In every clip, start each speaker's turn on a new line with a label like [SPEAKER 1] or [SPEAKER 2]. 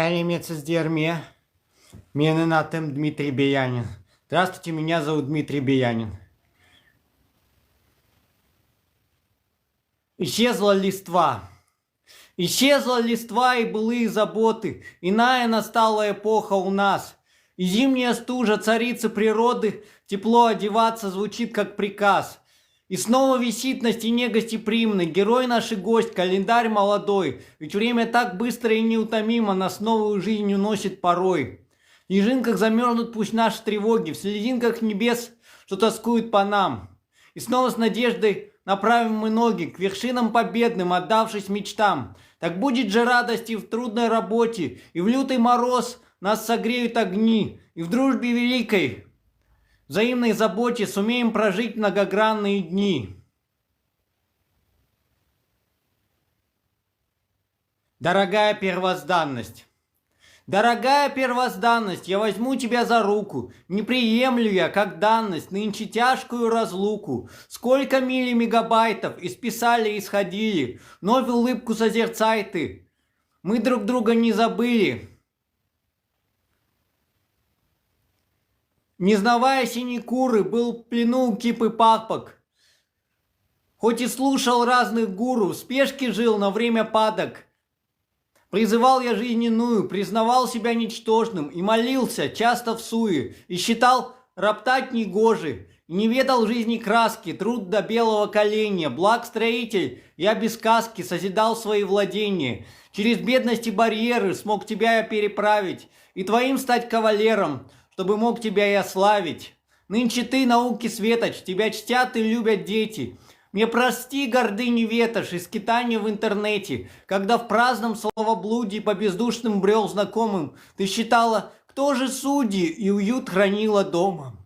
[SPEAKER 1] Элемец Дерме. Меня на тем Дмитрий Биянин. Здравствуйте, меня зовут Дмитрий Биянин. Исчезла листва. Исчезла листва и былые заботы. Иная настала эпоха у нас. И зимняя стужа царицы природы, тепло одеваться звучит как приказ. И снова висит на стене гостеприимный герой наш и гость, календарь молодой. Ведь время так быстро и неутомимо нас новую жизнь уносит порой. В снежинках замерзнут пусть наши тревоги, в слезинках небес, что тоскуют по нам. И снова с надеждой направим мы ноги к вершинам победным, отдавшись мечтам. Так будет же радости в трудной работе, и в лютый мороз нас согреют огни, и в дружбе великой, взаимной заботе сумеем прожить многогранные дни. Дорогая первозданность. Дорогая первозданность, я возьму тебя за руку. Не приемлю я, как данность, нынче тяжкую разлуку. Сколько миль и мегабайтов исписали и исходили. Вновь улыбку созерцай ты. Мы друг друга не забыли. Не знавая синекуры, был в плену у кипы папок. Хоть и слушал разных гуру, в спешке жил на время падок. Призывал я жизненную, признавал себя ничтожным и молился часто в суе, и считал роптать негоже, и не ведал жизни краски, труд до белого коленя, благ строитель, я без сказки созидал свои владения. Через бедности барьеры смог тебя я переправить, и твоим стать кавалером, чтобы мог тебя я славить. Нынче ты науки светоч, тебя чтят и любят дети. Мне прости, гордыни ветошь и скитания в интернете, когда в праздном словоблудии по бездушным брел знакомым ты считала, кто же судьи, и уют хранила дома.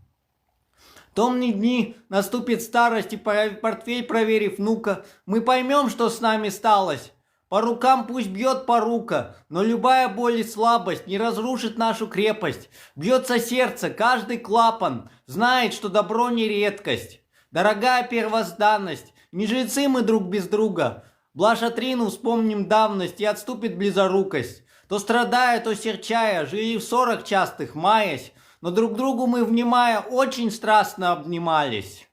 [SPEAKER 1] Томные дни, наступит старость, и портфель проверив внука, мы поймем, что с нами сталось. По рукам пусть бьет порука, но любая боль и слабость не разрушит нашу крепость. Бьется сердце, каждый клапан знает, что добро не редкость. Дорогая первозданность, не жрецы мы друг без друга. Блажь отрину вспомним давность, и отступит близорукость. То страдая, то серчая, жили в ссорах частых, маясь, но друг другу мы, внимая, очень страстно обнимались.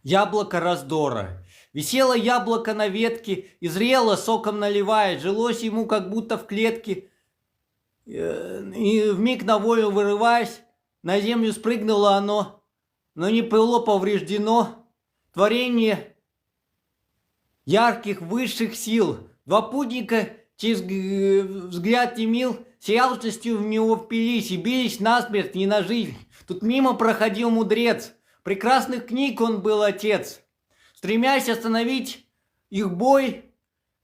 [SPEAKER 1] Яблоко раздора. Висело яблоко на ветке, и зрело, соком наливаясь, жилось ему как будто в клетке, и вмиг на волю вырываясь, на землю спрыгнуло оно, но не было повреждено. Творение ярких высших сил. Два путника через взгляд Емил с яростью в него впились и бились насмерть не на жизнь. Тут мимо проходил мудрец. Прекрасных книг он был отец. Стремясь остановить их бой,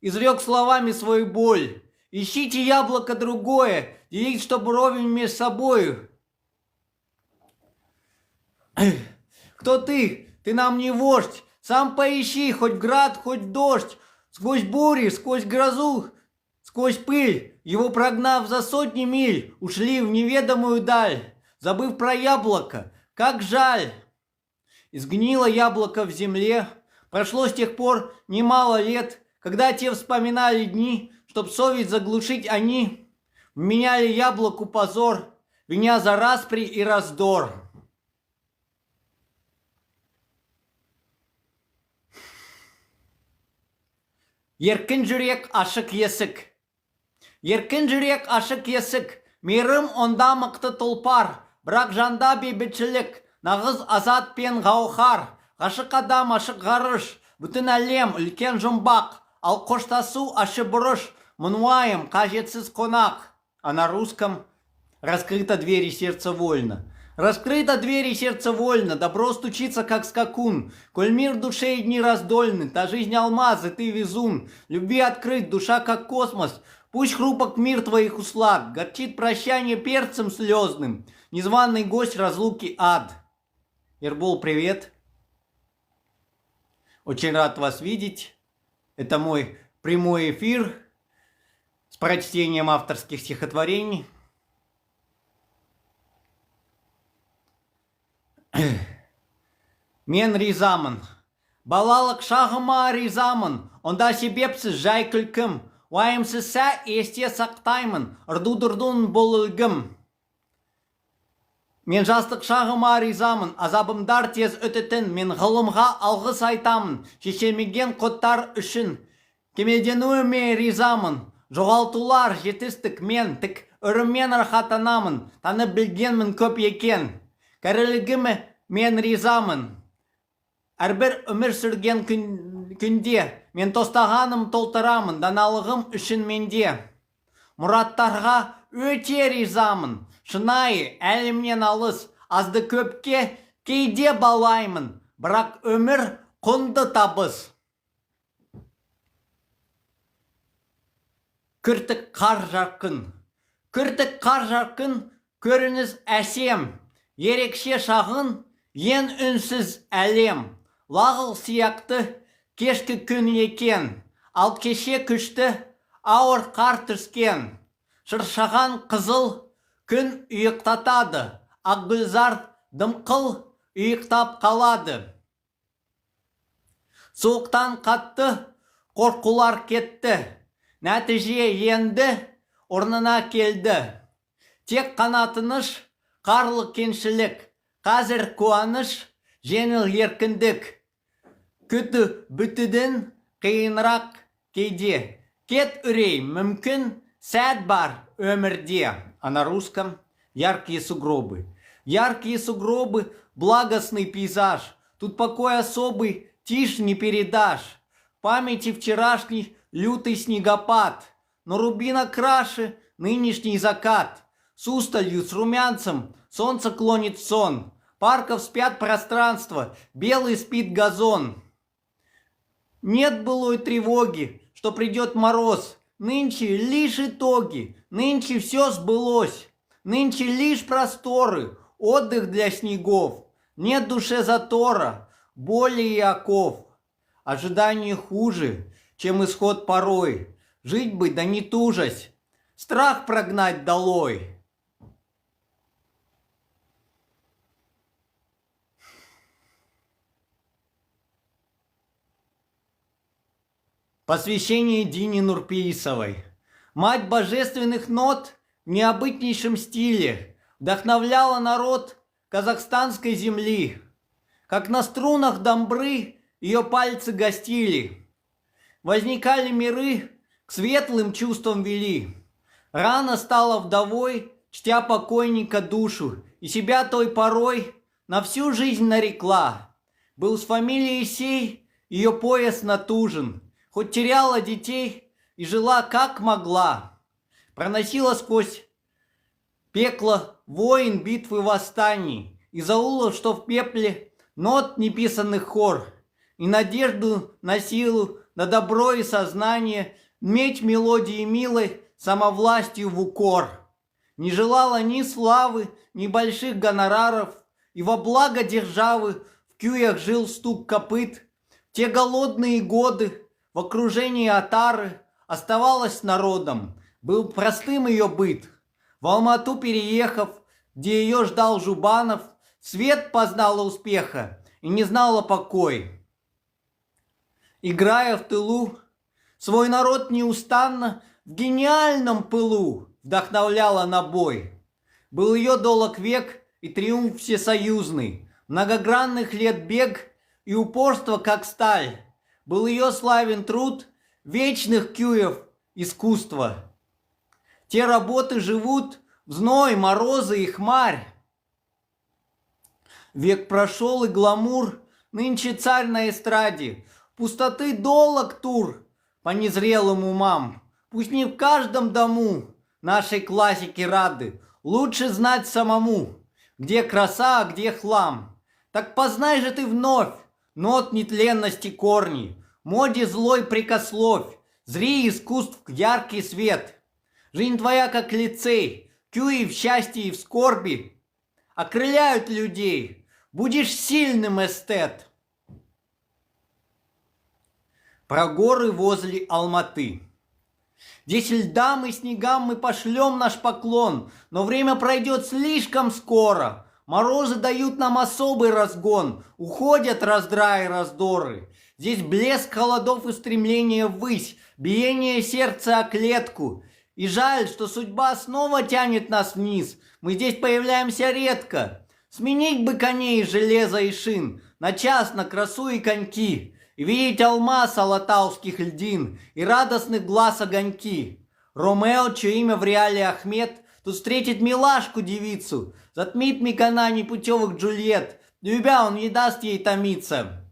[SPEAKER 1] изрек словами свою боль. Ищите яблоко другое, делить, чтобы ровень между собою. Кто ты? Ты нам не вождь. Сам поищи, хоть в град, хоть в дождь. Сквозь бури, сквозь грозу, сквозь пыль. Его прогнав за сотни миль, ушли в неведомую даль. Забыв про яблоко, как жаль. Изгнило яблоко в земле, прошло с тех пор немало лет, когда те вспоминали дни, чтоб совесть заглушить они, вменяли яблоку позор, виня за распри и раздор. Еркін жүрек ашық есік. Еркін жүрек ашық есік, мейірім онда мықты тұлпар, бірақ жанда бейбітшілік. Нағыз азат пен гауһар, ғашық адам ашық ғарыш, бүтін әлем үлкен жұмбақ, ал қоштасу ашы бұрыш, мұнуайым қажетсіз қонақ. А на русском раскрыта дверь и сердце вольно. Раскрыта дверь и сердце вольно, добро стучится, как скакун. Коль мир в душе и дни раздольны, та жизнь алмазы, ты везун. Любви открыт, душа как космос, пусть хрупок мир твоих услад, горчит прощание перцем слезным, незваный гость разлуки ад. Ербол, привет. Очень рад вас видеть. Это мой прямой эфир с прочтением авторских стихотворений. Мен ризамын. Балалық шағыма ризамын. Онда себепсіз жай күлкім. Уайымсыз сә есте сақтаймын. Ырду-дырдун бұл үлгім. Мен жастық шағыма ризамын. Азабымдар тез өтетін. Мен ғылымға алғыс айтамын. Шешемеген қоттар үшін. Кемелденуіме ризамын. Жоғалтулар жетістік мен. Тік үрімен рахатанамын. Таны білгенмін көп екен. Кәрілігіме мен ризамын. Әрбір өмір сүрген күнде мен тостағаным толтырамын, даналығым үшін менде. Мұраттарға өте ризамын. Шынайы әлімнен алыс, азды көпке кейде балаймын. Бірақ өмір құнды табыс. Күртік қар жарқын. Күртік қар жарқын, көрініс әсем. Ерекше шағын, ең үнсіз әлем. Лағыл сияқты кешкі күн екен. Ал кеше күшті ауыр қар түскен. Шыршаған қызыл күн ұйықтатады. Ақгүлзар дымқыл ұйықтап қалады. Суықтан қатты қорқулар кетті. Нәтиже енді орнына келді. Тек қана тыныш, қарлы кеншілік. Қазір қуаныш, жеңіл еркіндік. Күті бүтіден қиынрақ кейде. Кет үрей, мүмкін сәт бар өмірде. А на русском яркие сугробы. Яркие сугробы, благостный пейзаж. Тут покой особый, тишь не передашь. В памяти вчерашний лютый снегопад. Но рубина краше нынешний закат. С усталью, с румянцем солнце клонит в сон. Парков спят пространство, белый спит газон. Нет былой тревоги, что придет мороз. Нынче лишь итоги, нынче все сбылось. Нынче лишь просторы, отдых для снегов. Нет душе затора, боли и оков. Ожидание хуже, чем исход порой. Жить бы, да не тужась, страх прогнать долой. Посвящение Дине Нурпеисовой. Мать божественных нот в необычнейшем стиле вдохновляла народ казахстанской земли. Как на струнах домбры ее пальцы гостили. Возникали миры, к светлым чувствам вели. Рано стала вдовой, чтя покойника душу, и себя той порой на всю жизнь нарекла. Был с фамилией сей ее пояс натужен. Хоть теряла детей и жила как могла. Проносила сквозь пекло войн, битвы, восстаний. Из аулов, что в пепле, нот неписанных хор. И надежду на силу, на добро и сознание, медь мелодии милой, самовластью в укор. Не желала ни славы, ни больших гонораров. И во благо державы в кюях жил стук копыт. В те голодные годы в окружении отары оставалась народом. Был простым ее быт. В Алмату переехав, где ее ждал Жубанов, свет познала успеха и не знала покой. Играя в тылу, свой народ неустанно в гениальном пылу вдохновляла на бой. Был ее долг век и триумф всесоюзный, многогранных лет бег и упорство, как сталь. Был ее славен труд вечных кюев искусства. Те работы живут в зной, морозы и хмарь. Век прошел и гламур, нынче царь на эстраде. Пустоты долог тур по незрелым умам. Пусть не в каждом дому нашей классики рады. Лучше знать самому, где краса, а где хлам. Так познай же ты вновь нот нетленности корни, моде злой прикословь, зри искусств яркий свет. Жизнь твоя, как лицей, кюи в счастье и в скорби, окрыляют людей, будешь сильным эстет. Про горы возле Алматы. Здесь льдам и снегам мы пошлем наш поклон, но время пройдет слишком скоро. Морозы дают нам особый разгон, уходят раздра и раздоры. Здесь блеск холодов и стремление ввысь, биение сердца о клетку. И жаль, что судьба снова тянет нас вниз, мы здесь появляемся редко. Сменить бы коней, железа и шин, на час, на красу и коньки. И видеть алмаз алатауских льдин и радостных глаз огоньки. Ромео, чье имя в реале Ахмед, тут встретит милашку девицу, затмит мигана непутевых Джульет, любя он не даст ей томиться.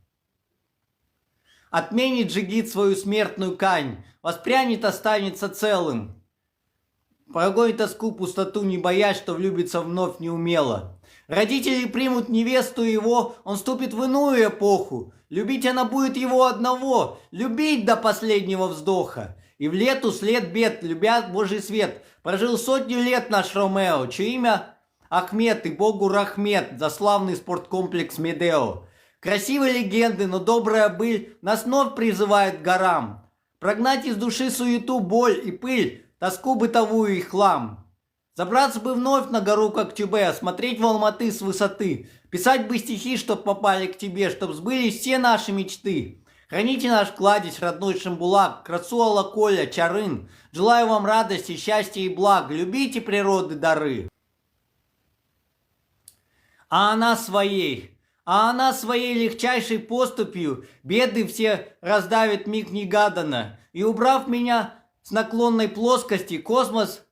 [SPEAKER 1] Отменит джигит свою смертную кань, воспрянет, останется целым. Прогонит тоску, пустоту, не боясь, что влюбится вновь неумело. Родители примут невесту его, он вступит в иную эпоху. Любить она будет его одного, любить до последнего вздоха. И в лету след бед, любя Божий свет, прожил 100 лет наш Ромео, чье имя Ахмед и Богу Рахмет за славный спорткомплекс Медео. Красивые легенды, но добрая быль нас вновь призывает к горам. Прогнать из души суету, боль и пыль, тоску бытовую и хлам. Забраться бы вновь на гору Коктюбе, смотреть в Алматы с высоты, писать бы стихи, чтоб попали к тебе, чтоб сбылись все наши мечты. Храните наш кладезь, родной Шамбулак, красу Алаколя, Чарын. Желаю вам радости, счастья и благ, любите природы дары. А она своей легчайшей поступью беды все раздавит миг негаданно. И убрав меня с наклонной плоскости, космос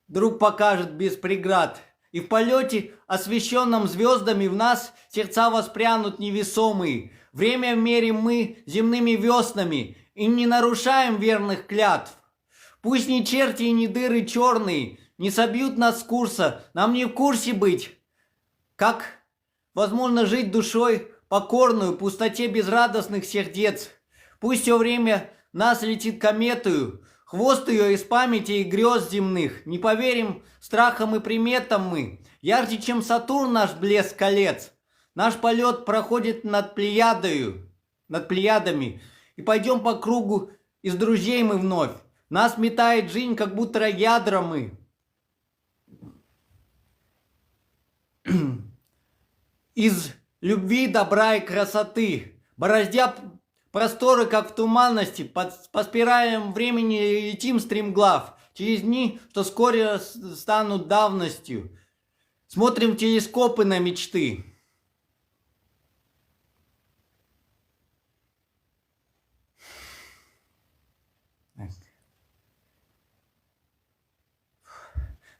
[SPEAKER 1] вдруг покажет без преград. И в полете, освещенном звездами, в нас сердца воспрянут невесомые. Время мерим мы земными веснами и не нарушаем верных клятв. Пусть ни черти и ни дыры черные не собьют нас с курса, нам не в курсе быть. Как возможно жить душой покорную пустоте безрадостных сердец? Пусть все время нас летит кометою, хвост ее из памяти и грез земных. Не поверим страхам и приметам мы, ярче, чем Сатурн наш блеск колец. Наш полет проходит над Плеядами, и пойдем по кругу, из друзей мы вновь. Нас метает жизнь, как будто ядра мы. Из любви, добра и красоты, бороздя просторы, как в туманности, по спиралям времени летим стремглав, через дни, что вскоре станут давностью. Смотрим в телескопы на мечты.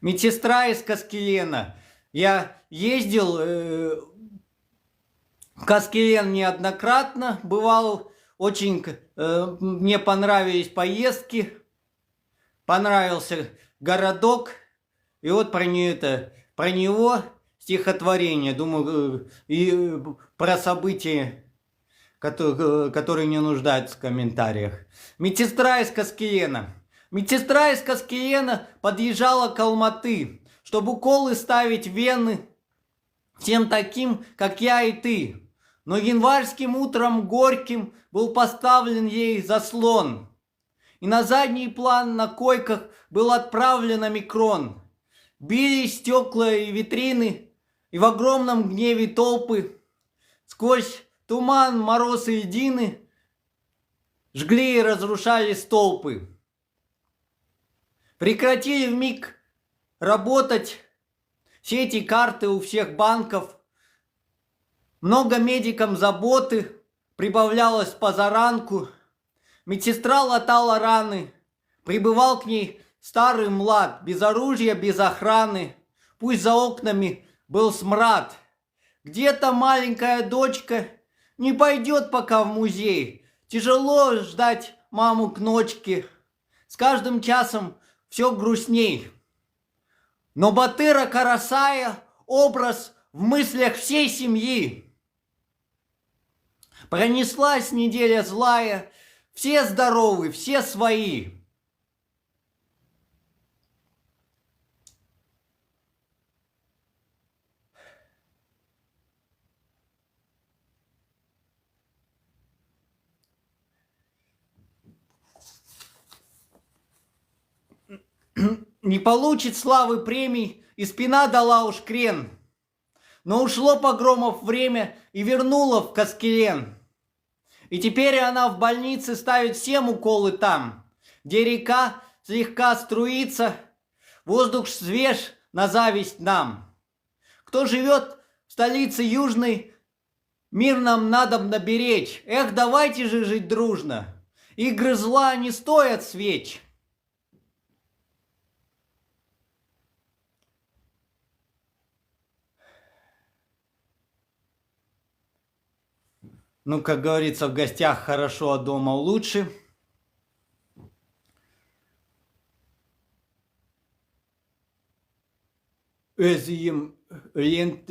[SPEAKER 1] Медсестра из Каскелена. Я ездил в Каскелен неоднократно, бывал, очень мне понравились поездки, понравился городок, и вот про него стихотворение, думаю, и про события, которые не нуждаются в комментариях. Медсестра из Каскелена. Медсестра из Каскелена подъезжала к Алматы, чтобы уколы ставить в вены всем таким, как я и ты. Но январским утром горьким был поставлен ей заслон, и на задний план на койках был отправлен омикрон. Били стекла и витрины, и в огромном гневе толпы сквозь туман, мороз и льдины жгли и разрушали столпы. Прекратили вмиг работать все эти карты у всех банков. Много медикам заботы прибавлялось позаранку. Медсестра латала раны. Прибывал к ней старый млад, без оружия, без охраны. Пусть за окнами был смрад. Где-то маленькая дочка не пойдет пока в музей. Тяжело ждать маму к ночке. С каждым часом все грустней. Но Батыра Карасая – образ в мыслях всей семьи. Пронеслась неделя злая, все здоровы, все свои. не получит славы премий, и спина дала уж крен. Но ушло погромов время и вернуло в Каскелен. И теперь она в больнице ставит всем уколы там, где река слегка струится, воздух свеж на зависть нам. Кто живет в столице южной, мир нам надобно беречь. Эх, давайте же жить дружно. Игры зла не стоят свеч. Ну, как говорится, в гостях хорошо, а дома лучше. Özüm lent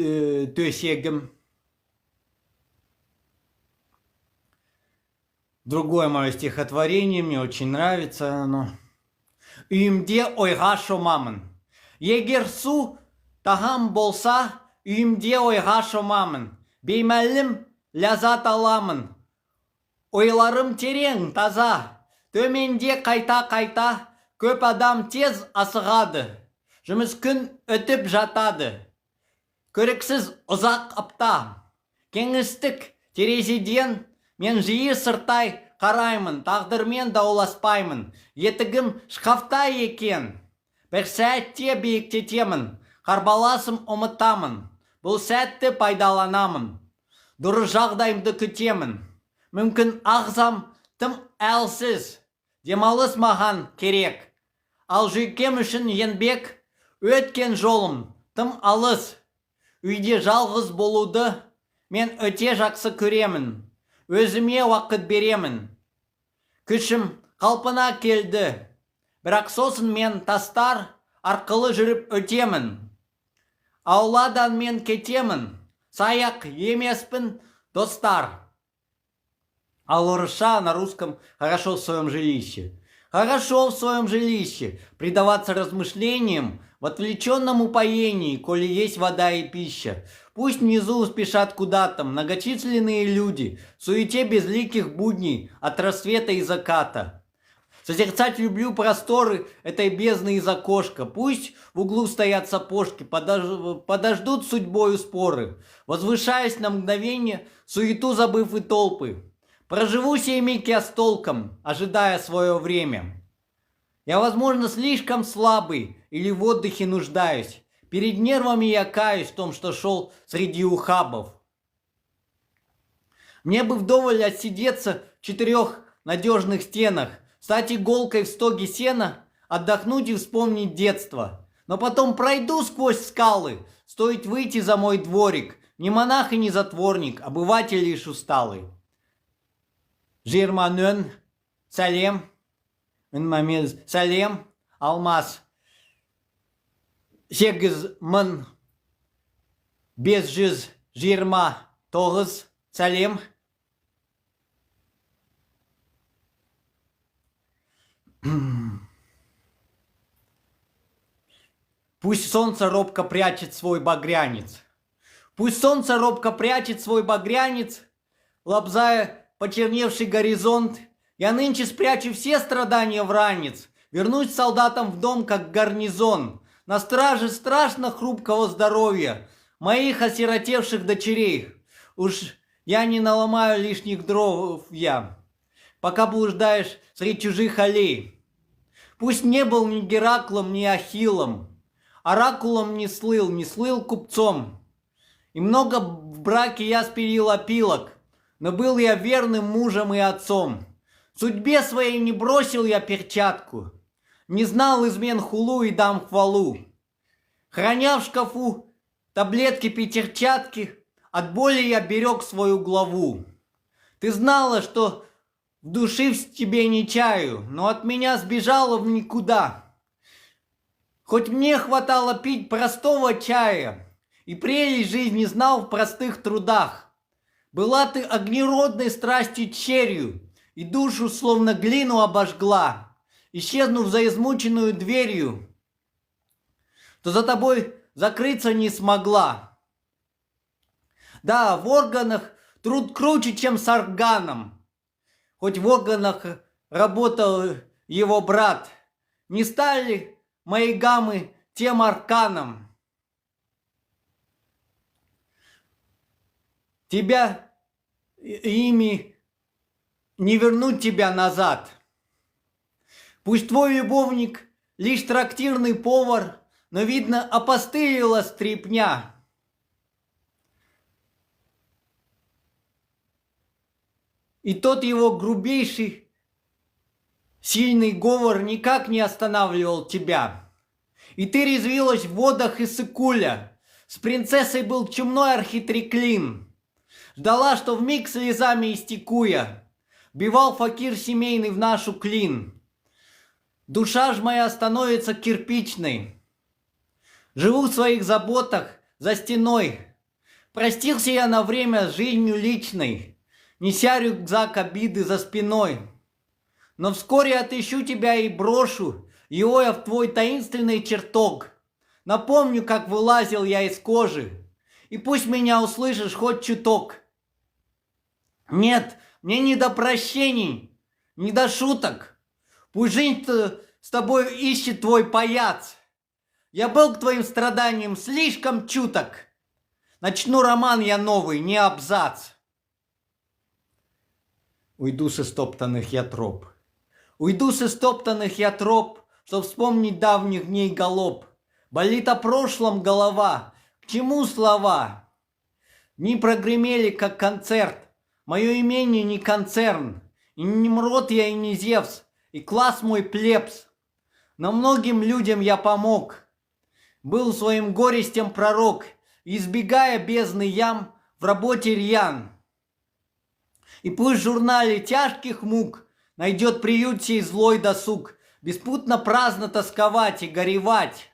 [SPEAKER 1] төсегем. Другое мое стихотворение, мне очень нравится оно. Үйімде ойға шомамын. Егер су тағам болса, үйімде ойға шомамын. Беймәлім ләззат аламын. Ойларым терең, таза. Төменде қайта-қайта, көп адам тез асығады. Жұмыс күн өтіп жатады. Көріксіз ұзақ апта. Кеңістік терезеден мен жиі сыртай қараймын. Тағдырмен дауласпаймын. Етігім шкафта екен. Бір сәтте биіктетемін. Қарбаласым ұмытамын. Бұл сәтті пайдаланамын. Дұрыс жағдайымды күтемін. Мүмкін ағзам тым әлсіз. Демалыс маған керек. Ал жүйкем үшін еңбек өткен жолым тым алыс. Үйде жалғыз болуды мен өте жақсы көремін. Өзіме уақыт беремін. Күшім қалпына келді. Бірақ сосын мен тастар арқылы жүріп өтемін. Ауладан мен кетемін. Саяқ емеспін, достар. А орысша на русском «хорошо в своем жилище». Хорошо в своем жилище предаваться размышлениям в отвлеченном упоении, коли есть вода и пища. Пусть внизу спешат куда-то многочисленные люди в суете безликих будней от рассвета и заката. Созерцать люблю просторы этой бездны из окошка. Пусть в углу стоят сапожки, подождут судьбою споры, возвышаясь на мгновение, суету забыв и толпы. Проживу сей миг я с толком, ожидая свое время. Я, возможно, слишком слабый или в отдыхе нуждаюсь. Перед нервами я каюсь в том, что шел среди ухабов. Мне бы вдоволь отсидеться в 4 надежных стенах, стать иголкой в стоге сена, отдохнуть и вспомнить детство. Но потом пройду сквозь скалы, стоит выйти за мой дворик. Не монах и не затворник, обыватель лишь усталый. Жирманön, салем, салем, алмаз. 8529, салем. Пусть солнце робко прячет свой багрянец. Пусть солнце робко прячет свой багрянец, лобзая почерневший горизонт. Я нынче спрячу все страдания в ранец, вернусь солдатам в дом, как гарнизон, на страже страшно хрупкого здоровья моих осиротевших дочерей. Уж я не наломаю лишних дров я, пока блуждаешь среди чужих аллей. Пусть не был ни Гераклом, ни Ахиллом, оракулом не слыл купцом. И много в браке я спилил опилок, но был я верным мужем и отцом. Судьбе своей не бросил я перчатку, не знал измен хулу и дам хвалу. Храня в шкафу таблетки пятерчатки, от боли я берег свою главу. Ты знала, что в души в тебе не чаю, но от меня сбежала в никуда. Хоть мне хватало пить простого чая, и прелесть жизни знал в простых трудах. Была ты огнеродной страстью черью, и душу словно глину обожгла, исчезнув за измученную дверью, то за тобой закрыться не смогла. Да, в органах труд круче, чем с органом, хоть в органах работал его брат. Не стали моей гаммы тем арканом. Тебя ими не вернуть тебя назад. Пусть твой любовник лишь трактирный повар, но, видно, опостылила стряпня. И тот его грубейший, сильный говор никак не останавливал тебя. И ты резвилась в водах Иссык-Куля. С принцессой был чумной архитреклин. Ждала, что вмиг слезами истекуя, бивал факир семейный в нашу клин. Душа ж моя становится кирпичной. Живу в своих заботах за стеной. Простился я на время с жизнью личной, неся рюкзак обиды за спиной. Но вскоре отыщу тебя и брошу его я в твой таинственный чертог. Напомню, как вылазил я из кожи, и пусть меня услышишь хоть чуток. Нет, мне не до прощений, не до шуток. Пусть жизнь с тобой ищет твой паяц. Я был к твоим страданиям слишком чуток. Начну роман я новый, не абзац. Уйду с истоптанных я троп. Уйду с истоптанных я троп, чтоб вспомнить давних дней галоп. Болит о прошлом голова, к чему слова? Дни прогремели, как концерт. Мое имение не концерн, и не Немрод я, и не Зевс, и класс мой плебс. Но многим людям я помог. Был своим горестям пророк, избегая бездны ям, в работе рьян. И пусть в журнале тяжких мук найдет приют сей злой досуг, беспутно праздно тосковать и горевать.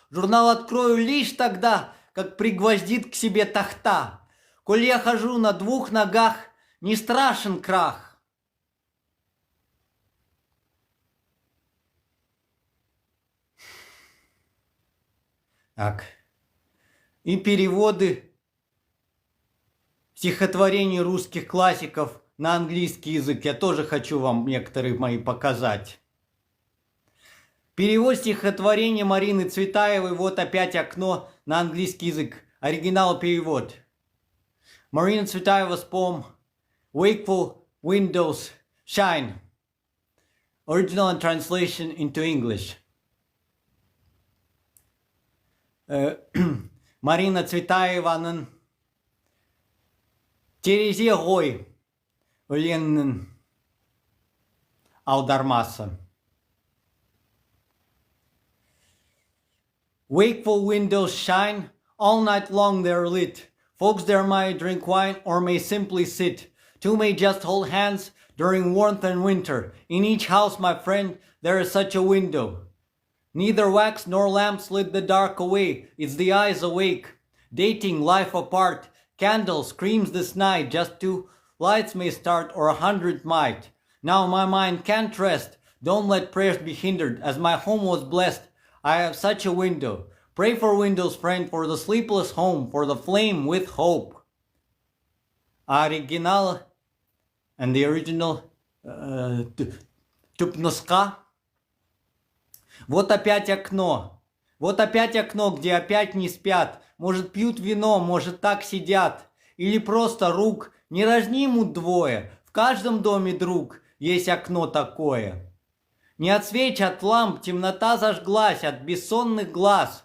[SPEAKER 1] Журнал открою лишь тогда, как пригвоздит к себе тахта. Коль я хожу на двух ногах, не страшен крах. Так. И переводы стихотворений русских классиков на английский язык. Я тоже хочу вам некоторые мои показать. Перевод стихотворения Марины Цветаевой «Вот опять окно» на английский язык. Оригинал перевод. Marina Tsvetaeva's poem Wakeful Windows Shine. Original and translation into English. Marina Цветаеваның терезе ғой өлеңінің аудармасы. Wakeful windows shine, all night long they're lit. Folks there might drink wine or may simply sit. Two may just hold hands during warmth and winter. In each house, my friend, there is such a window. Neither wax nor lamps lit the dark away. It's the eyes awake, dating life apart. Candle screams this night, just two lights may start or 100 might. Now my mind can't rest. Don't let prayers be hindered. As my home was blessed, I have such a window. Pray for windows, friend, for the sleepless home, for the flame with hope. Оригинал and the original Тупнуска. Вот опять окно. Вот опять окно, где опять не спят. Может, пьют вино, может, так сидят. Или просто рук не разнимут двое. В каждом доме, друг, есть окно такое. Не от свеч, от ламп темнота зажглась от бессонных глаз.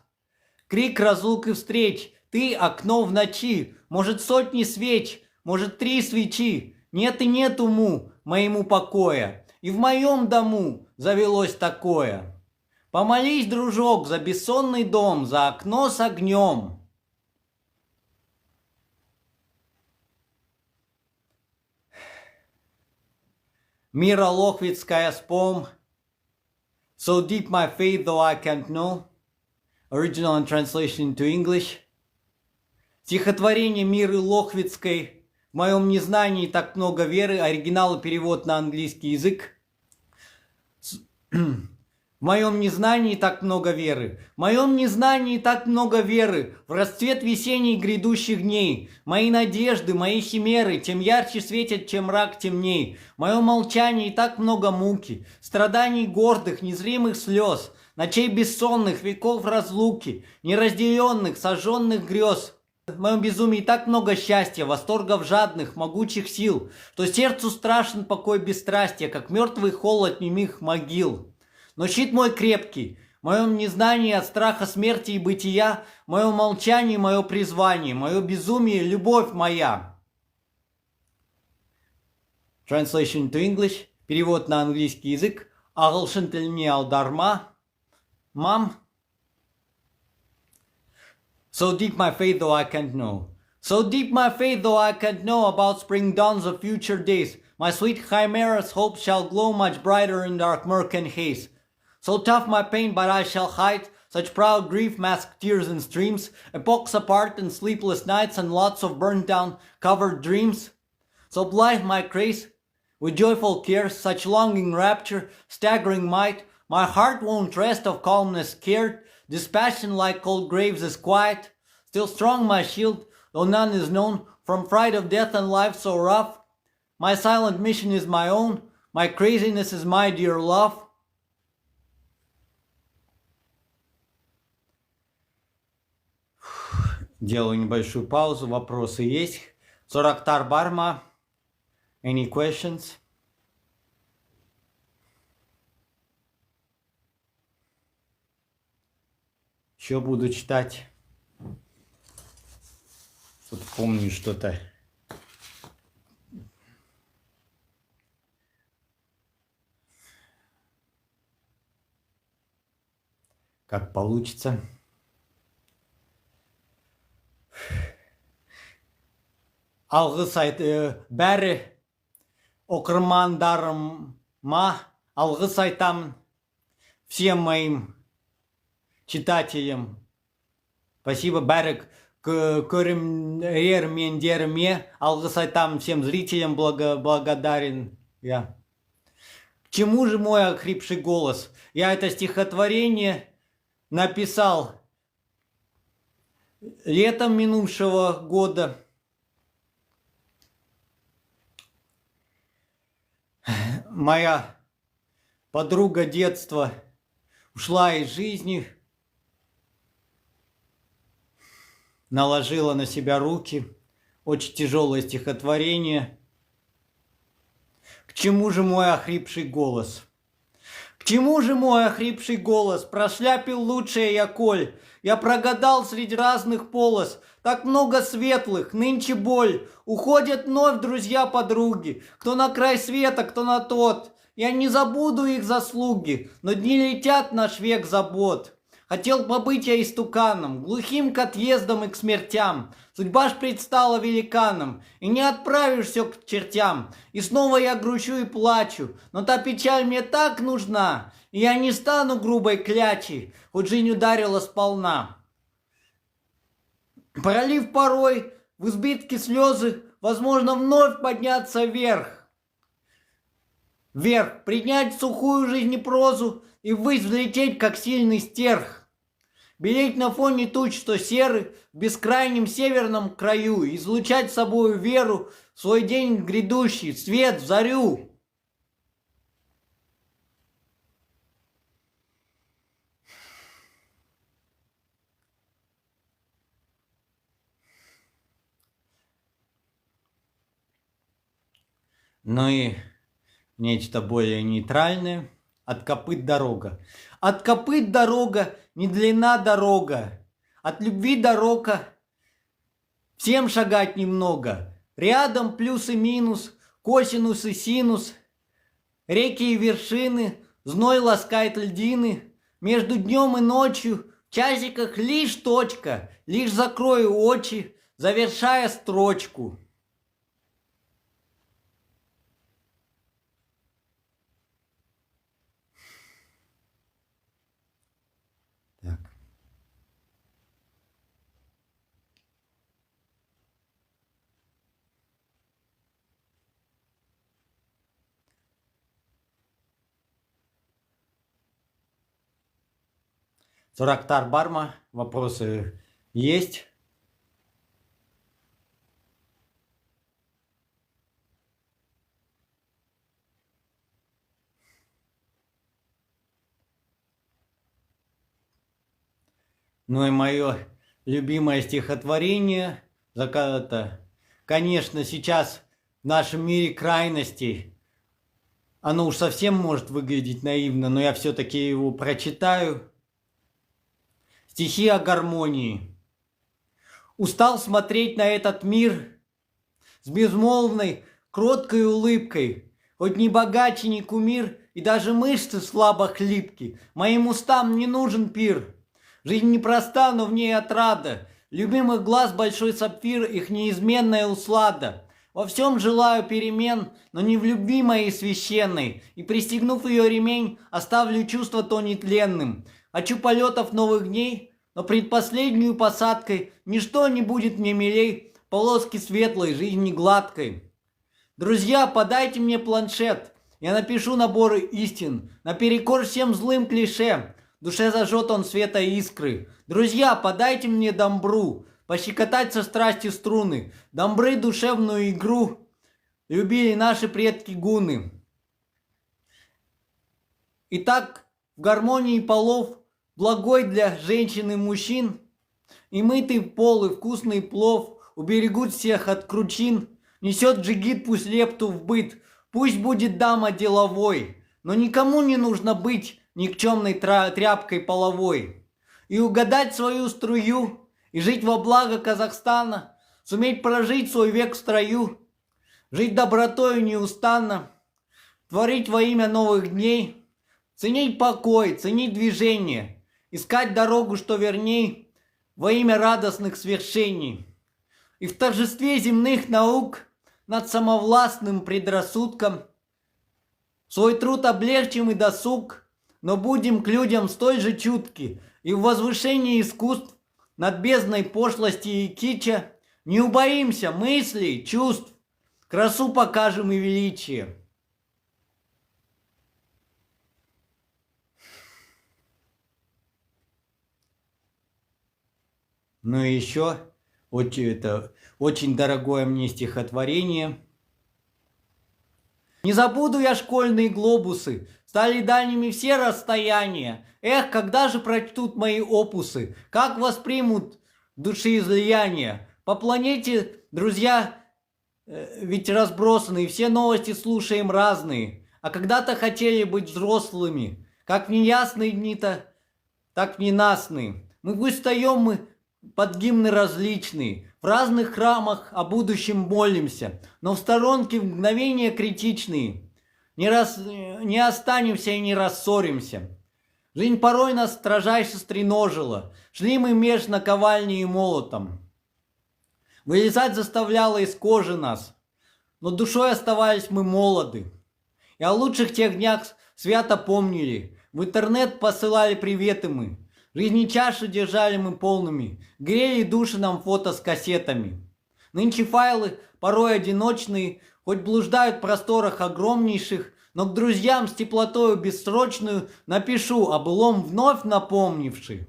[SPEAKER 1] Крик разлук и встреч, ты окно в ночи. Может, сотни свеч, может, 3 свечи. Нет и нет уму моему покоя. И в моем дому завелось такое. Помолись, дружок, за бессонный дом, за окно с огнем. Мира Лохвицкая's poem So deep my faith though I can't know. Original and translation into English. Стихотворение Миры Лохвицкой «В моем незнании так много веры». Оригинал и перевод на английский язык. В моем незнании так много веры. В моем незнании так много веры. В расцвет весенний грядущих дней. Мои надежды, мои химеры тем ярче светят, чем мрак темней. В моем молчании так много муки, страданий гордых, незримых слез. ночей бессонных, веков разлуки, неразделенных, сожженных грез. В моем безумии так много счастья, восторгов жадных, могучих сил, что сердцу страшен покой бесстрастия, как мертвый холод немых могил. Но щит мой крепкий, в моем незнании от страха смерти и бытия, мое молчание, мое призвание, мое безумие, любовь моя. Translation to English. Перевод на английский язык. Ағылшын тіліне аударма. Mom. So deep my faith though I can't know. So deep my faith though I can't know about spring dawns of future days. My sweet chimera's hope shall glow much brighter in dark murk and haze. So tough my pain, but I shall hide such proud grief, masked tears and streams, epochs apart and sleepless nights and lots of burnt down covered dreams. So blithe my craze, with joyful cares, such longing rapture, staggering might, my heart won't rest of calmness scared, this passion like cold graves is quiet, still strong my shield, though none is known, from fright of death and life so rough. My silent mission is my own, my craziness is my dear love. Делаю небольшую паузу, вопросы есть. Сорактар Барма. Any questions? Еще буду читать. Тут помню что-то. Как получится. Алғыс бәрі оқырмандарыма алғыс айтамын, всем моим читателям. Спасибо бәрі көрермендеріме алғыс айтамын, всем зрителям благодарен. Я. К чему же мой охрипший голос? Я это стихотворение написал летом минувшего года. Моя подруга детства ушла из жизни, наложила на себя руки. Очень тяжелое стихотворение. К чему же мой охрипший голос? К чему же мой охрипший голос? Прошляпил лучшее я коль. Я прогадал среди разных полос. Так много светлых, нынче боль. Уходят вновь друзья-подруги. Кто на край света, кто на тот. Я не забуду их заслуги, но дни летят, наш век забот. Хотел побыть я истуканом, глухим к отъездам и к смертям. Судьба ж предстала великаном, и не отправишь все к чертям. И снова я грущу и плачу, но та печаль мне так нужна. И я не стану грубой клячей, хоть жизнь ударила сполна. Пролив порой в избытке слезы, возможно вновь подняться вверх. Вверх, принять сухую жизнепрозу и ввысь взлететь, как сильный стерх. Белеть на фоне туч, что серы, в бескрайнем северном краю, излучать собою веру в свой день грядущий, свет в зарю. Ну и нечто более нейтральное. От копыт дорога. От копыт дорога, не длина дорога. От любви дорога. Всем шагать немного. Рядом плюс и минус, косинус и синус. Реки и вершины, зной ласкает льдины. Между днем и ночью в часиках лишь точка. Лишь закрою очи, завершая строчку. Так. Сурактар Барма, вопросы есть? Ну и мое любимое стихотворение, конечно, сейчас в нашем мире крайностей, оно уж совсем может выглядеть наивно, но я все-таки его прочитаю. Стихи о гармонии. Устал смотреть на этот мир с безмолвной, кроткой улыбкой. Хоть ни богаче, ни кумир, и даже мышцы слабо хлипки. Моим устам не нужен пир. Жизнь непроста, но в ней отрада. Любимых глаз большой сапфир, их неизменная услада. Во всем желаю перемен, но не в любви моей священной. И пристегнув ее ремень, оставлю чувство то нетленным. Хочу полетов новых дней, но предпоследнюю посадкой ничто не будет мне милей полоски светлой, жизни гладкой. Друзья, подайте мне планшет, я напишу наборы истин, наперекор всем злым клише. В душе зажжет он света искры. Друзья, подайте мне домбру, пощекотать со страстью струны. Домбры душевную игру любили наши предки гуны. Итак, в гармонии полов, благой для женщин и мужчин, и мытый пол, и вкусный плов уберегут всех от кручин. Несет джигит пусть лепту в быт, пусть будет дама деловой, но никому не нужно быть никчемной тряпкой половой. И угадать свою струю, и жить во благо Казахстана, суметь прожить свой век в строю, жить добротою неустанно, творить во имя новых дней, ценить покой, ценить движение, искать дорогу, что верней, во имя радостных свершений. И в торжестве земных наук над самовластным предрассудком свой труд облегчим и досуг, но будем к людям столь же чутки, и в возвышении искусств над бездной пошлости и кича не убоимся мыслей, чувств, красу покажем и величие. Ну и еще очень дорогое мне стихотворение. Не забуду я школьные глобусы, стали дальними все расстояния. Эх, когда же прочтут мои опусы, как воспримут душеизлияния. По планете, друзья, ведь разбросаны, и все новости слушаем разные. А когда-то хотели быть взрослыми, как в неясные дни-то, так в ненастные. Мы устаем мы под гимны различные, в разных храмах о будущем молимся, но в сторонке в мгновения критичные не останемся и не рассоримся. Жизнь порой нас строжайше стреножила, шли мы меж наковальней и молотом. Вылезать заставляла из кожи нас, но душой оставались мы молоды. И о лучших тех днях свято помнили, в интернет посылали приветы мы. Жизни чаши держали мы полными, грели души нам фото с кассетами. Нынче файлы, порой одиночные, хоть блуждают в просторах огромнейших, но к друзьям с теплотою бессрочную напишу о былом вновь напомнивши.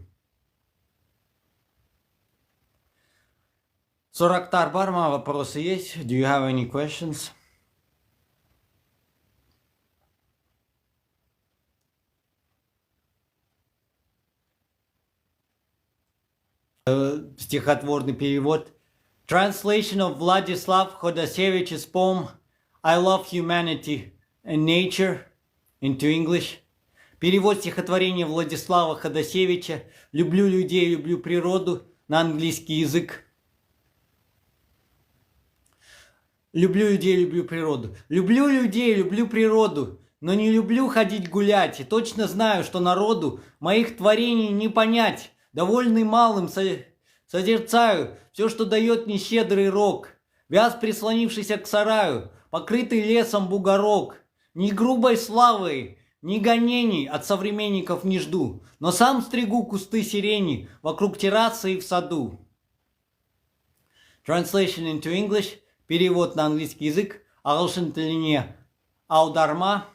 [SPEAKER 1] Сорактар Барма, вопросы есть? Do you have any questions? Стихотворный перевод. Translation of Vladislav Khodasevich's poem I Love Humanity and Nature into English. Перевод стихотворения Владислава Ходосевича «Люблю людей, люблю природу» на английский язык. Люблю людей, люблю природу. Люблю людей, люблю природу, но не люблю ходить гулять. И точно знаю, что народу моих творений не понять. Довольный малым созерцаю все, что дает мне щедрый рог. Вяз, прислонившийся к сараю, покрытый лесом бугорок. Ни грубой славы, ни гонений от современников не жду, но сам стригу кусты сирени вокруг террасы и в саду. Translation into English. Перевод на английский язык. Ағылшын аударма.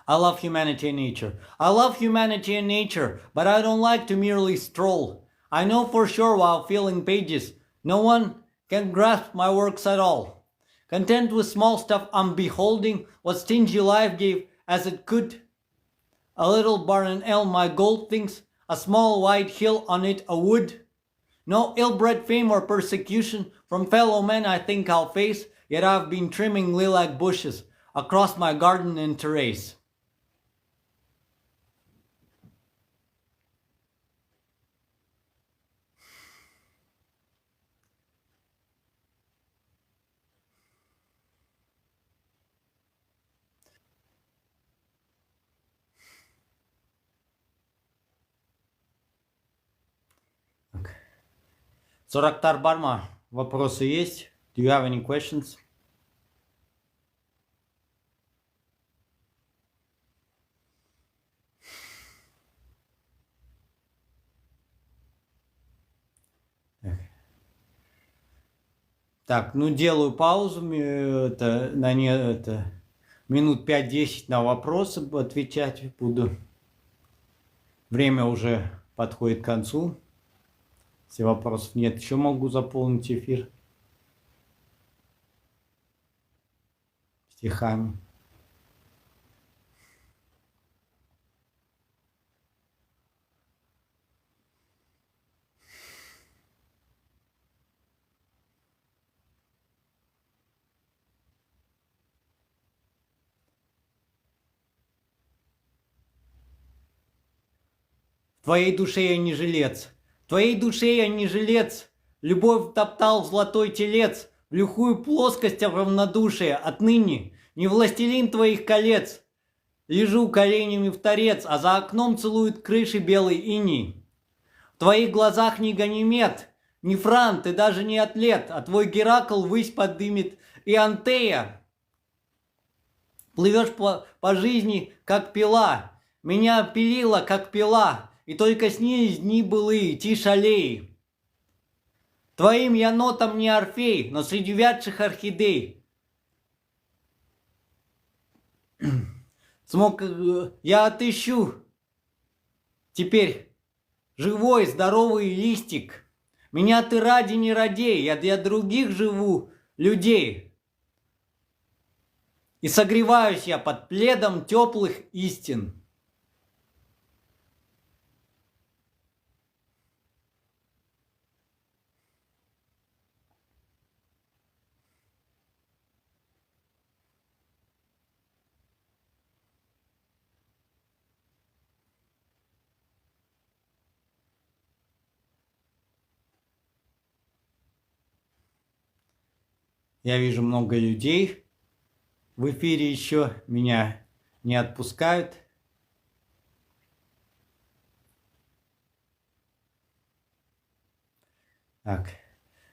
[SPEAKER 1] I love humanity and nature. I love humanity and nature, but I don't like to merely stroll. I know for sure while filling pages, no one can grasp my works at all. Content with small stuff I'm beholding, what stingy life gave as it could. A little barn and elm my gold things, a small white hill on it a wood. No ill-bred fame or persecution from fellow men I think I'll face, yet I've been trimming lilac bushes across my garden and terrace. Сорактар Барма, вопросы есть? Do you have any questions? Так, ну делаю паузу, минут 5-10 на вопросы отвечать буду. Время уже подходит к концу. Если вопросов нет, еще могу заполнить эфир стихами. В твоей душе я не жилец, в твоей душе я не жилец. Любовь топтал в золотой телец, в лихую плоскость равнодушия. Отныне не властелин твоих колец. Лежу коленями в торец, а за окном целует крыши белый иней. В твоих глазах не Ганимед, не Фран, ты даже не атлет, а твой Геракл ввысь подымет и Антея. Плывешь по жизни, как пила, меня пилила, как пила, и только снились дни былые, тишь аллеи. Твоим я нотам не Орфей, но среди вядших орхидей. Я отыщу теперь живой, здоровый листик. Меня ты ради не радей, я для других живу людей. И согреваюсь я под пледом теплых истин. Я вижу много людей в эфире еще, меня не отпускают. Так.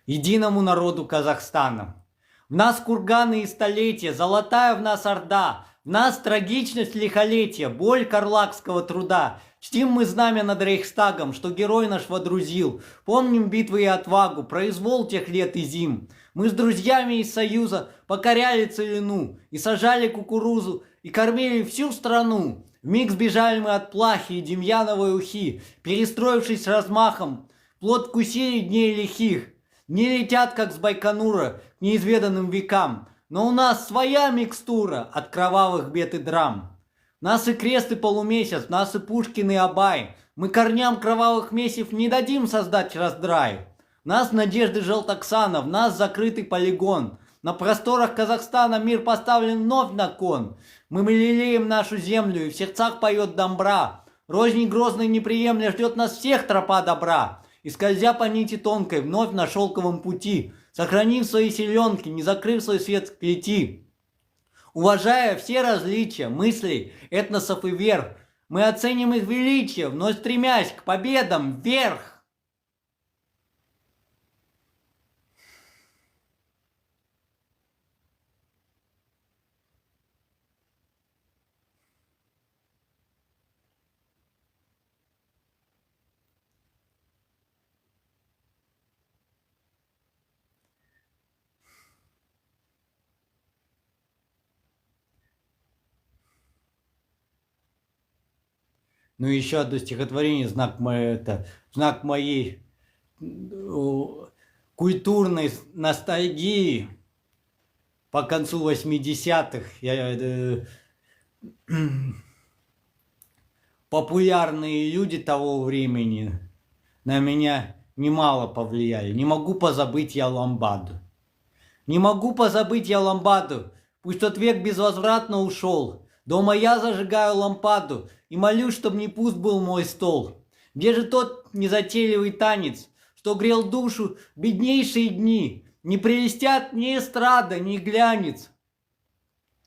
[SPEAKER 1] Единому народу Казахстана. В нас курганы и столетия, золотая в нас орда, в нас трагичность лихолетия, боль карлакского труда. Чтим мы знамя над Рейхстагом, что герой наш водрузил. Помним битвы и отвагу, произвол тех лет и зим. Мы с друзьями из Союза покоряли целину и сажали кукурузу, и кормили всю страну. Вмиг сбежали мы от плахи и демьяновой ухи, перестроившись с размахом, плод вкусили дней лихих. Не летят, как с Байконура, к неизведанным векам, но у нас своя микстура от кровавых бед и драм. Нас и крест, и полумесяц, нас и Пушкин, и Абай. Мы корням кровавых месяцев не дадим создать раздрай. Нас надежды Желтоксана, в нас закрытый полигон. На просторах Казахстана мир поставлен вновь на кон. Мы лелеем нашу землю, и в сердцах поет домбра. Рознь грозной неприемля ждет нас всех тропа добра. И скользя по нити тонкой, вновь на шелковом пути, сохранив свои селенки, не закрыв свой свет в клети. Уважая все различия мыслей, этносов и вер, мы оценим их величие, вновь стремясь к победам вверх. Ну, еще одно стихотворение, знак моей культурной ностальгии по концу 80-х. популярные люди того времени на меня немало повлияли. Не могу позабыть я ламбаду. Не могу позабыть я ламбаду. Пусть тот век безвозвратно ушел. Дома я зажигаю лампаду и молюсь, чтоб не пуст был мой стол. Где же тот незатейливый танец, что грел душу в беднейшие дни? Не прелестят ни эстрада, ни глянец.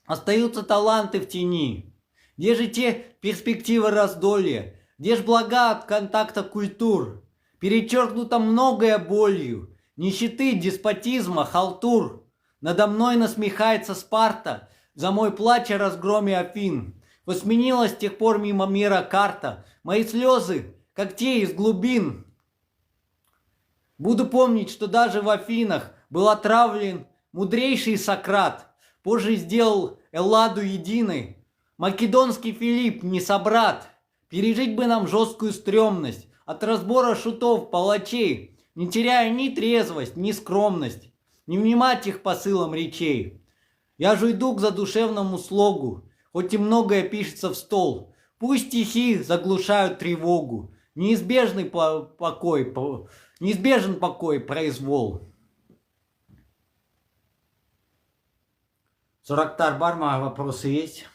[SPEAKER 1] Остаются таланты в тени. Где же те перспективы раздолья? Где ж блага от контакта культур? Перечеркнуто многое болью. Нищеты, деспотизма, халтур. Надо мной насмехается Спарта за мой плач о разгроме Афин. Вот сменилась с тех пор мимо мира карта. Мои слезы, как те из глубин. Буду помнить, что даже в Афинах был отравлен мудрейший Сократ. Позже сделал Элладу единой. Македонский Филипп не собрат. Пережить бы нам жесткую стрёмность от разбора шутов, палачей, не теряя ни трезвость, ни скромность, не внимать их посылам речей. Я же иду к задушевному слогу, хоть и многое пишется в стол. Пусть стихи заглушают тревогу. Неизбежен покой, произвол. Сурактар Барма, вопросы есть?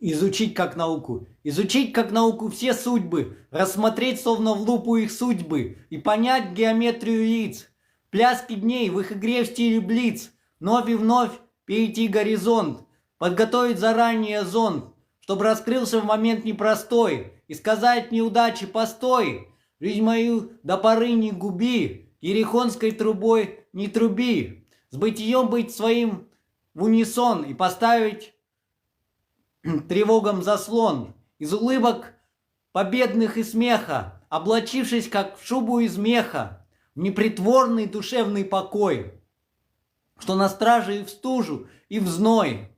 [SPEAKER 1] Изучить как науку все судьбы, рассмотреть словно в лупу их судьбы и понять геометрию лиц, пляски дней в их игре в стиле блиц, вновь и вновь перейти горизонт, подготовить заранее зонд, чтобы раскрылся в момент непростой и сказать неудачи постой, жизнь мою до поры не губи, ерехонской трубой не труби, с бытием быть своим в унисон и поставить тревогам заслон, из улыбок победных и смеха, облачившись, как в шубу из меха, в непритворный душевный покой, что на страже и в стужу, и в зной.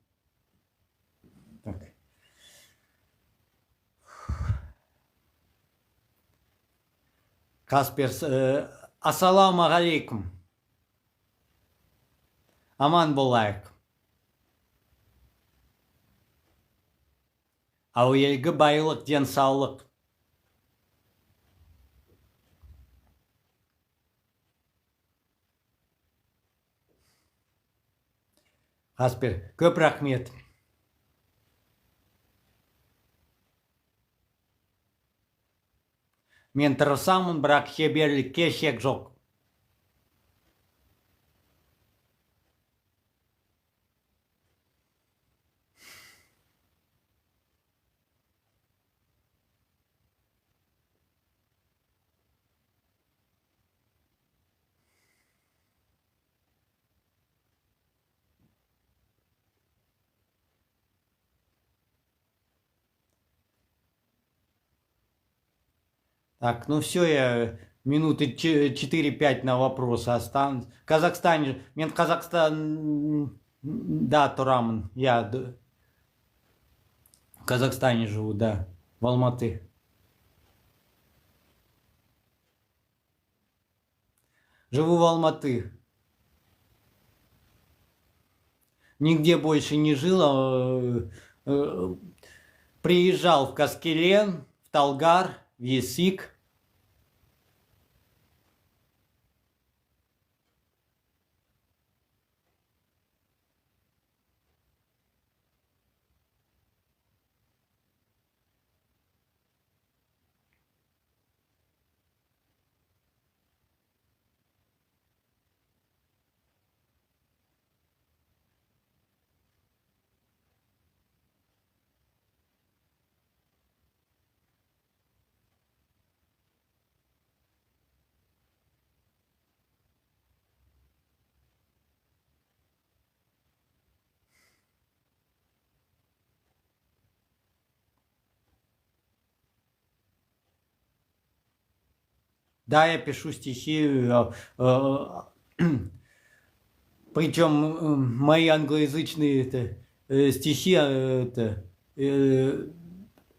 [SPEAKER 1] Так. Каспер, ассаламу алейкум. Аман болайк. Әуелгі байлық, денсаулық. Каспер, көп рахмет. Мен тырысамын, бірақ шеберлікке шек жоқ. Так, ну все, я минуты 4-5 на вопросы останусь. В Казахстане, мен Казахстан, да, Тураман, я в Казахстане живу, да, в Алматы. Живу в Алматы. Нигде больше не жил, приезжал в Каскелен, в Талгар, в Есик. Да, я пишу стихи. Причем мои англоязычные стихи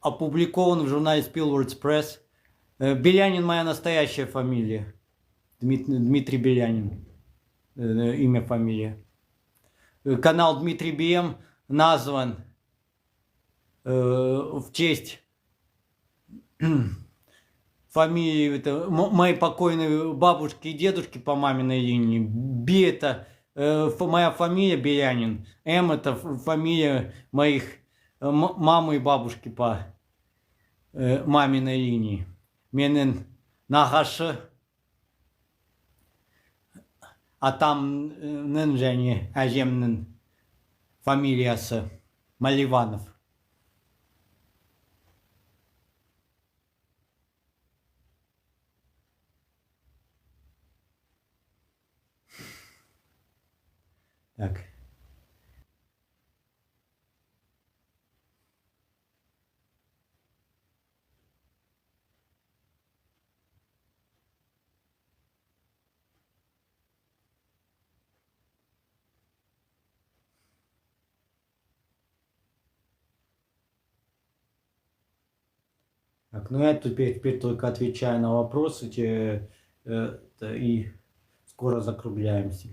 [SPEAKER 1] опубликованы в журнале Spillwords Press. Белянин моя настоящая фамилия. Дмитрий Белянин. Имя, фамилия. Канал Дмитрий БМ назван в честь фамилии моей покойной бабушки и дедушки по маминой линии. Би это моя фамилия Белянин. М это фамилия моих мамы и бабушки по маминой линии. Менен Нахашы. Атамның және әжемнің фамилиясы Маливанов. Так. Так, ну я теперь только отвечаю на вопросы и скоро закругляемся.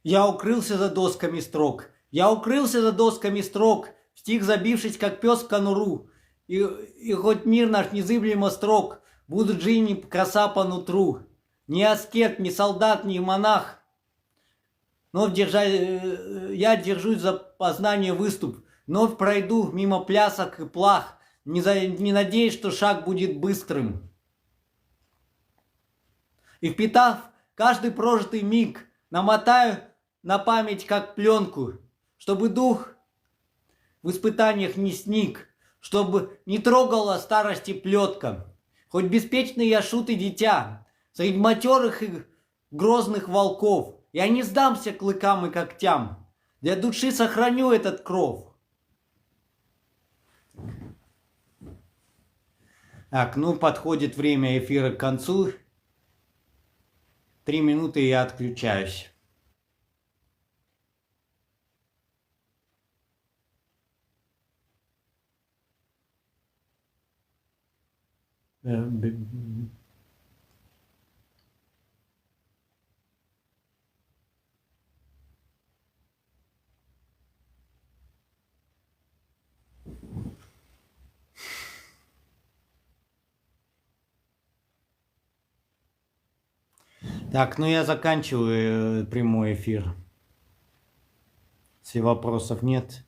[SPEAKER 1] Я укрылся за досками строк. Я укрылся за досками строк, в стих забившись, как пес в конуру. И хоть мир наш незыблемо строг, будут жизни краса по нутру. Ни аскет, ни солдат, ни монах. Но я держусь за познание выступ. Вновь пройду мимо плясок и плах. Не надеюсь, что шаг будет быстрым. И впитав каждый прожитый миг, намотаю на память как пленку, чтобы дух в испытаниях не сник, чтобы не трогала старости плетка. Хоть беспечный я шут и дитя, среди матерых и грозных волков, я не сдамся клыкам и когтям, для души сохраню этот кров. Так, ну подходит время эфира к концу. 3 минуты и я отключаюсь. Так, ну я заканчиваю прямой эфир. Если вопросов нет.